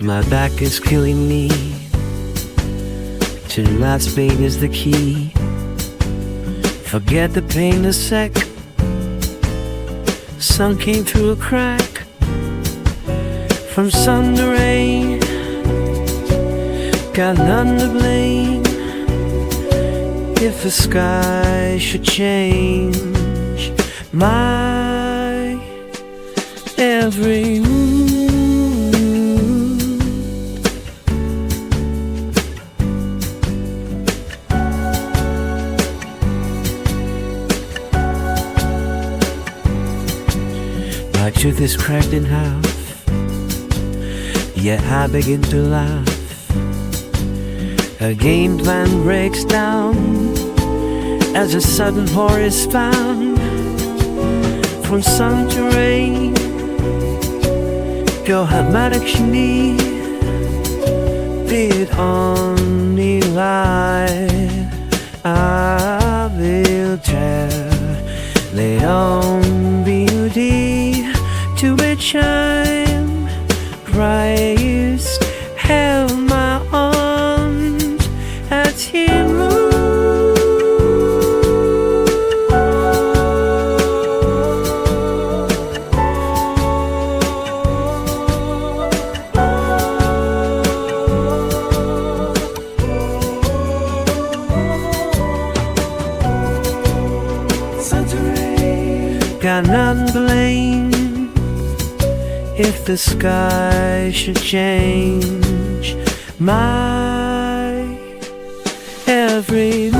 My back is killing me. To Las Vegas the key. Forget the pain a sec. Sun came through a crack. From sun to rain, got none to blame. If the sky should change my every mood. My tooth is cracked in half, yet I begin to laugh. A game plan breaks down as a sudden horror is found. From sun to rain, go how much you need. Be it only light, I will tell. Lay on beauty to which I'm Christ held my arms as he moved. Got none to blame if the sky should change my every